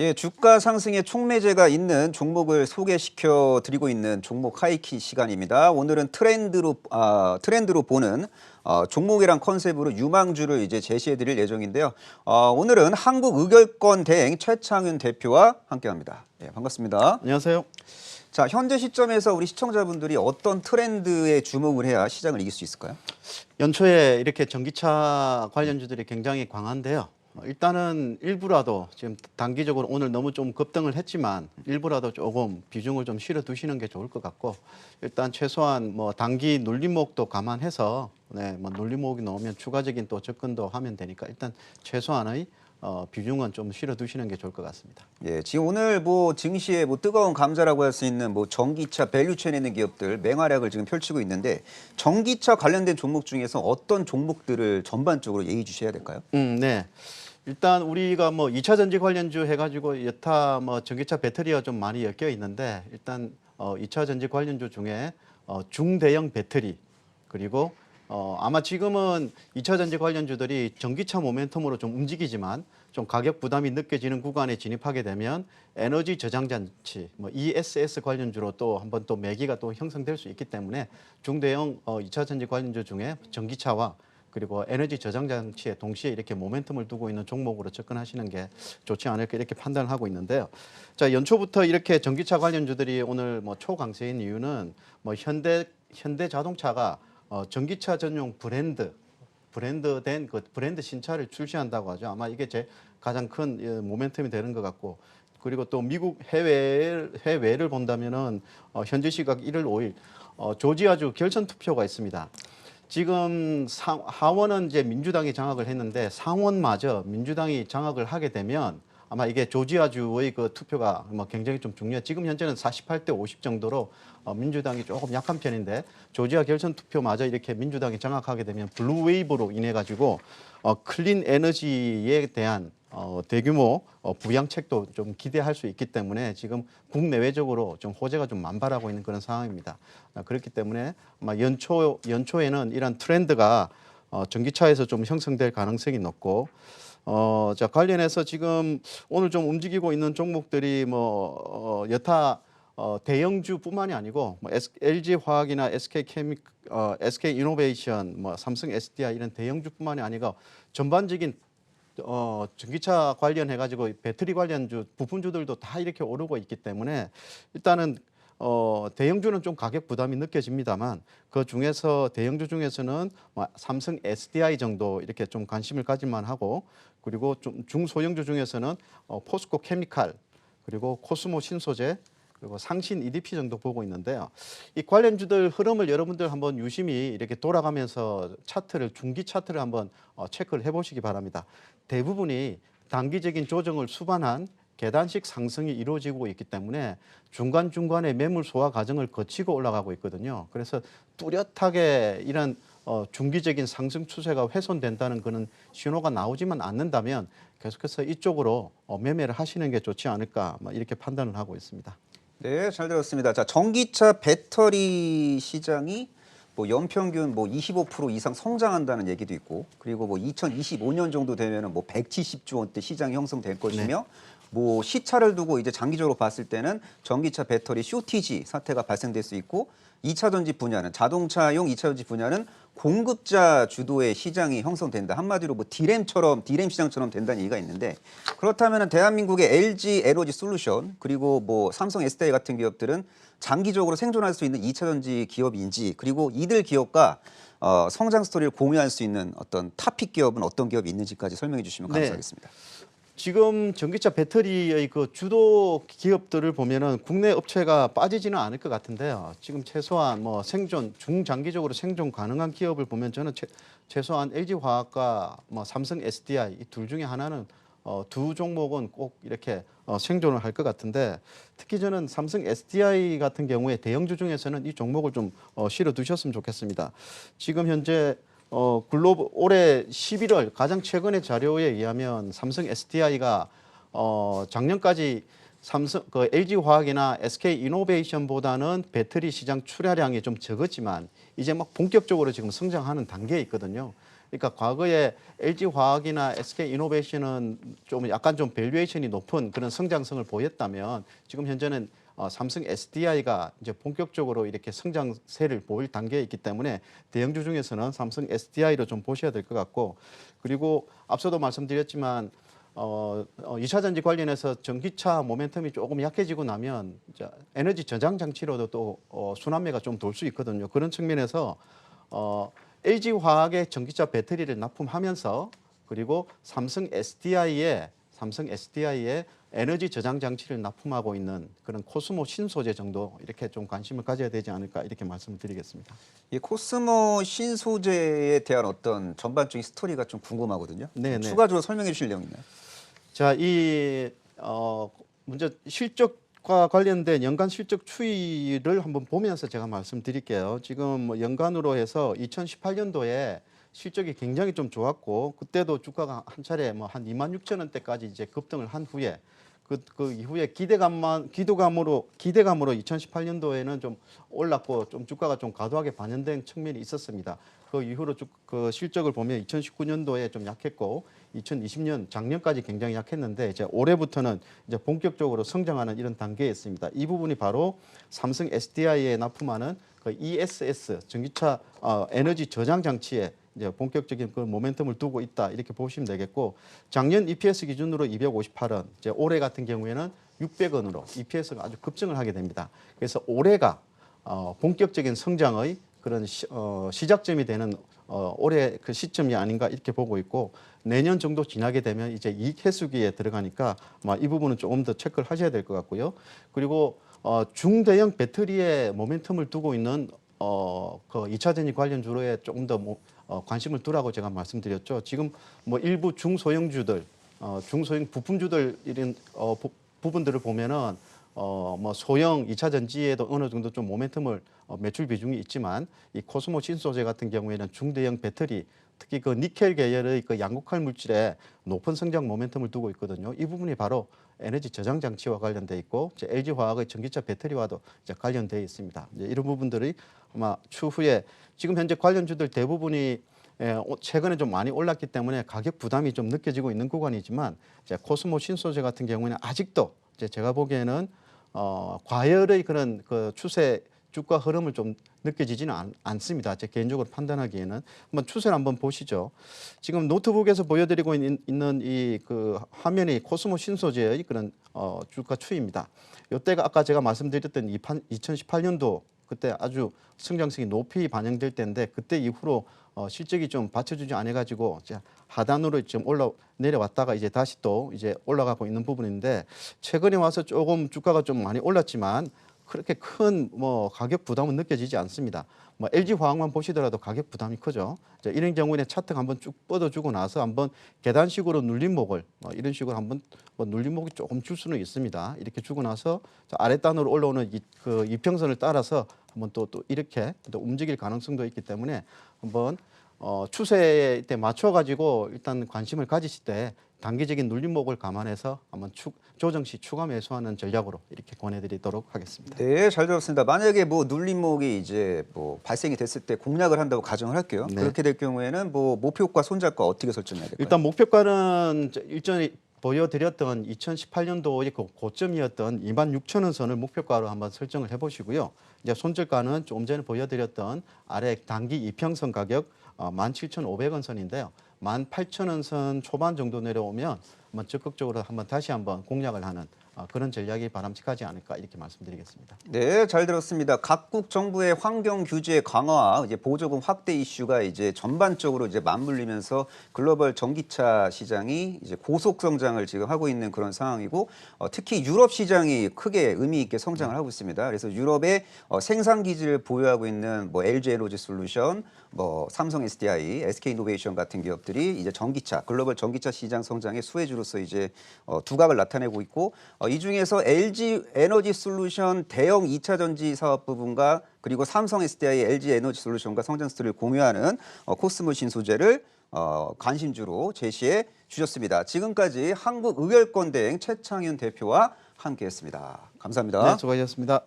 예, 주가 상승의 촉매제가 있는 종목을 소개시켜 드리고 있는 종목 하이킥 시간입니다. 오늘은 트렌드로 보는 종목이란 컨셉으로 유망주를 이제 제시해 드릴 예정인데요. 오늘은 한국의결권 대행 최창윤 대표와 함께합니다. 예, 반갑습니다. 안녕하세요. 자, 현재 시점에서 우리 시청자분들이 어떤 트렌드에 주목을 해야 시장을 이길 수 있을까요? 연초에 이렇게 전기차 관련주들이 굉장히 강한데요. 일단은 일부라도 지금 단기적으로 오늘 너무 좀 급등을 했지만 일부라도 조금 비중을 좀 실어 두시는 게 좋을 것 같고, 일단 최소한 뭐 단기 눌림목도 감안해서 뭐 눌림목이 나오면 추가적인 또 접근도 하면 되니까 일단 최소한의 비중은 좀 실어 두시는 게 좋을 것 같습니다. 예, 지금 오늘 뭐 증시에 뭐 뜨거운 감자라고 할 수 있는 뭐 전기차 밸류체인에 있는 기업들 맹활약을 지금 펼치고 있는데, 전기차 관련된 종목 중에서 어떤 종목들을 전반적으로 예의주시해야 될까요? 네. 일단 우리가 뭐 2차 전지 관련주 해가지고 여타 뭐 전기차 배터리가 좀 많이 엮여 있는데, 일단 2차 전지 관련주 중에 중대형 배터리, 그리고 아마 지금은 2차 전지 관련주들이 전기차 모멘텀으로 좀 움직이지만 좀 가격 부담이 느껴지는 구간에 진입하게 되면 에너지 저장 장치, 뭐 ESS 관련주로 또 한번 또 매기가 또 형성될 수 있기 때문에 중대형 2차 전지 관련주 중에 전기차와 그리고 에너지 저장 장치에 동시에 이렇게 모멘텀을 두고 있는 종목으로 접근하시는 게 좋지 않을까 이렇게 판단을 하고 있는데요. 자, 연초부터 이렇게 전기차 관련주들이 오늘 뭐 초강세인 이유는 뭐 현대 자동차가 전기차 전용 브랜드된 그 브랜드 신차를 출시한다고 하죠. 아마 이게 제 가장 큰 모멘텀이 되는 것 같고, 그리고 또 미국 해외를 본다면은 현지 시각 1월 5일 조지아주 결선 투표가 있습니다. 지금 하원은 이제 민주당이 장악을 했는데 상원마저 민주당이 장악을 하게 되면 아마 이게 조지아주의 그 투표가 뭐 굉장히 좀 중요해요. 지금 현재는 48대 50 정도로 민주당이 조금 약한 편인데, 조지아 결선 투표마저 이렇게 민주당이 장악하게 되면 블루 웨이브로 인해 가지고 클린 에너지에 대한 대규모 부양책도 좀 기대할 수 있기 때문에 지금 국내외적으로 좀 호재가 좀 만발하고 있는 그런 상황입니다. 그렇기 때문에 아마 연초에는 이런 트렌드가 전기차에서 좀 형성될 가능성이 높고, 자, 관련해서 지금 오늘 좀 움직이고 있는 종목들이 뭐 여타 대형주뿐만이 아니고 뭐 LG 화학이나 SK 이노베이션, 뭐 삼성 SDI 이런 대형주뿐만이 아니고 전반적인 전기차 관련해 가지고 배터리 관련주 부품주들도 다 이렇게 오르고 있기 때문에 일단은 대형주는 좀 가격 부담이 느껴집니다만, 그 중에서 대형주 중에서는 뭐 삼성 SDI 정도 이렇게 좀 관심을 가질만 하고, 그리고 좀 중소형주 중에서는 포스코 케미칼, 그리고 코스모 신소재, 그리고 상신 EDP 정도 보고 있는데요. 이 관련주들 흐름을 여러분들 한번 유심히 이렇게 돌아가면서 중기 차트를 한번 체크를 해보시기 바랍니다. 대부분이 단기적인 조정을 수반한 계단식 상승이 이루어지고 있기 때문에 중간중간에 매물 소화 과정을 거치고 올라가고 있거든요. 그래서 뚜렷하게 이런 중기적인 상승 추세가 훼손된다는 그런 신호가 나오지만 않는다면 계속해서 이쪽으로 매매를 하시는 게 좋지 않을까 이렇게 판단을 하고 있습니다. 네, 잘 들었습니다. 자, 전기차 배터리 시장이 뭐 연평균 뭐 25% 이상 성장한다는 얘기도 있고, 그리고 뭐 2025년 정도 되면은 뭐 170조 원대 시장이 형성될 것이며, 네. 뭐 시차를 두고 이제 장기적으로 봤을 때는 전기차 배터리 쇼티지 사태가 발생될 수 있고, 2차 전지 분야는 자동차용 2차 전지 분야는 공급자 주도의 시장이 형성된다. 한마디로 뭐 디램 시장처럼 된다는 얘기가 있는데, 그렇다면 대한민국의 LG 에너지 솔루션 그리고 뭐 삼성 SDI 같은 기업들은 장기적으로 생존할 수 있는 2차 전지 기업인지, 그리고 이들 기업과 성장 스토리를 공유할 수 있는 어떤 탑픽 기업은 어떤 기업이 있는지까지 설명해 주시면 감사하겠습니다. 지금 전기차 배터리의 그 주도 기업들을 보면은 국내 업체가 빠지지는 않을 것 같은데요. 지금 최소한 뭐 중장기적으로 생존 가능한 기업을 보면 저는 최소한 LG 화학과 뭐 삼성 SDI 이 둘 중에 하나는 두 종목은 꼭 이렇게 생존을 할 것 같은데, 특히 저는 삼성 SDI 같은 경우에 대형주 중에서는 이 종목을 좀 실어 두셨으면 좋겠습니다. 지금 현재 올해 11월 가장 최근의 자료에 의하면 삼성 SDI가 작년까지 LG 화학이나 SK 이노베이션보다는 배터리 시장 출하량이 좀 적었지만 이제 막 본격적으로 지금 성장하는 단계에 있거든요. 그러니까 과거에 LG화학이나 SK이노베이션은 좀 약간 좀 밸류에이션이 높은 그런 성장성을 보였다면 지금 현재는 삼성 SDI가 이제 본격적으로 이렇게 성장세를 보일 단계에 있기 때문에 대형주 중에서는 삼성 SDI로 좀 보셔야 될 것 같고, 그리고 앞서도 말씀드렸지만 2차 전지 관련해서 전기차 모멘텀이 조금 약해지고 나면 이제 에너지 저장 장치로도 또 순환매가 좀 돌 수 있거든요. 그런 측면에서 LG화학의 전기차 배터리를 납품하면서 그리고 삼성 SDI의 에너지 저장 장치를 납품하고 있는 그런 코스모 신소재 정도 이렇게 좀 관심을 가져야 되지 않을까 이렇게 말씀을 드리겠습니다. 이 코스모 신소재에 대한 어떤 전반적인 스토리가 좀 궁금하거든요. 네네. 추가적으로 설명해 주실 내용 있나요? 자, 먼저 실적과 관련된 연간 실적 추이를 한번 보면서 제가 말씀드릴게요. 지금 뭐 연간으로 해서 2018년도에 실적이 굉장히 좀 좋았고 그때도 주가가 한 차례 뭐 한 26,000원대까지 이제 급등을 한 후에 그 이후에 기대감으로 2018년도에는 좀 올랐고 좀 주가가 좀 과도하게 반영된 측면이 있었습니다. 그 이후로 그 실적을 보면 2019년도에 좀 약했고 2020년 작년까지 굉장히 약했는데 이제 올해부터는 이제 본격적으로 성장하는 이런 단계에 있습니다. 이 부분이 바로 삼성 SDI에 납품하는 그 ESS 전기차 에너지 저장 장치에 이제 본격적인 그 모멘텀을 두고 있다 이렇게 보시면 되겠고, 작년 EPS 기준으로 258원, 이제 올해 같은 경우에는 600원으로 EPS가 아주 급증을 하게 됩니다. 그래서 올해가 본격적인 성장의 그런 시작점이 되는 올해 그 시점이 아닌가 이렇게 보고 있고, 내년 정도 지나게 되면 이제 이익 회수기에 들어가니까 아마 이 부분은 조금 더 체크를 하셔야 될 것 같고요. 그리고 중대형 배터리에 모멘텀을 두고 있는 그 2차 전지 관련주로에 조금 더 관심을 두라고 제가 말씀드렸죠. 지금 뭐 일부 중소형주들, 중소형 부품주들 이런 부분들을 보면은 뭐 소형 2차 전지에도 어느 정도 좀 모멘텀을 매출 비중이 있지만 이 코스모 신소재 같은 경우에는 중대형 배터리 특히 그 니켈 계열의 그 양극할 물질에 높은 성장 모멘텀을 두고 있거든요. 이 부분이 바로 에너지 저장 장치와 관련돼 있고 이제 LG화학의 전기차 배터리와도 이제 관련돼 있습니다. 이제 이런 부분들이 아마 추후에 지금 현재 관련주들 대부분이 최근에 좀 많이 올랐기 때문에 가격 부담이 좀 느껴지고 있는 구간이지만 이제 코스모 신소재 같은 경우에는 아직도 이제 제가 보기에는 과열의 그런 그 추세 주가 흐름을 좀 느껴지지는 않습니다. 제 개인적으로 판단하기에는 한번 추세를 한번 보시죠. 지금 노트북에서 보여드리고 있는 이 그 화면이 코스모 신소재의 그런 주가 추이입니다. 이때가 아까 제가 말씀드렸던 2018년도 그때 아주 성장성이 높이 반영될 때인데 그때 이후로 실적이 좀 받쳐주지 않아 가지고 하단으로 좀 내려왔다가 이제 다시 또 이제 올라가고 있는 부분인데, 최근에 와서 조금 주가가 좀 많이 올랐지만 그렇게 큰 뭐 가격 부담은 느껴지지 않습니다. 뭐 LG화학만 보시더라도 가격 부담이 크죠. 이런 경우에는 차트가 한번 쭉 뻗어주고 나서 한번 계단식으로 눌림목을 이런 식으로 한번 눌림목이 조금 줄 수는 있습니다. 이렇게 주고 나서 아랫단으로 올라오는 그 이평선을 따라서 한번 또 이렇게 또 움직일 가능성도 있기 때문에 한번 추세에 맞춰 가지고 일단 관심을 가지실 때 단기적인 눌림목을 감안해서 한번 조정 시 추가 매수하는 전략으로 이렇게 권해드리도록 하겠습니다. 네, 잘 들었습니다. 만약에 뭐 눌림목이 이제 뭐 발생이 됐을 때 공략을 한다고 가정을 할게요. 네. 그렇게 될 경우에는 뭐 목표가 손절가 어떻게 설정해야 될까요? 일단 목표가는 일전에 보여드렸던 2018년도의 그 고점이었던 26,000원 선을 목표가로 한번 설정을 해보시고요. 이제 손절가는 조금 전에 보여드렸던 아래 단기 이평선 가격 17,500원 선인데요. 18,000원 선 초반 정도 내려오면 한번 적극적으로 다시 한번 공략을 하는 그런 전략이 바람직하지 않을까 이렇게 말씀드리겠습니다. 네, 잘 들었습니다. 각국 정부의 환경 규제 강화, 이제 보조금 확대 이슈가 이제 전반적으로 이제 맞물리면서 글로벌 전기차 시장이 이제 고속 성장을 지금 하고 있는 그런 상황이고, 특히 유럽 시장이 크게 의미 있게 성장을 하고 있습니다. 그래서 유럽의 생산 기지를 보유하고 있는 뭐 LG 에너지 솔루션, 뭐 삼성 SDI, SK이노베이션 같은 기업들이 이제 전기차, 글로벌 전기차 시장 성장의 수혜주로서 이제 두각을 나타내고 있고, 이 중에서 LG 에너지 솔루션 대형 2차 전지 사업 부분과 그리고 삼성 SDI, LG 에너지 솔루션과 성장 스토리를 공유하는 코스모 신소재를 관심주로 제시해 주셨습니다. 지금까지 한국의열권대행 최창윤 대표와 함께했습니다. 감사합니다. 네, 수고하셨습니다.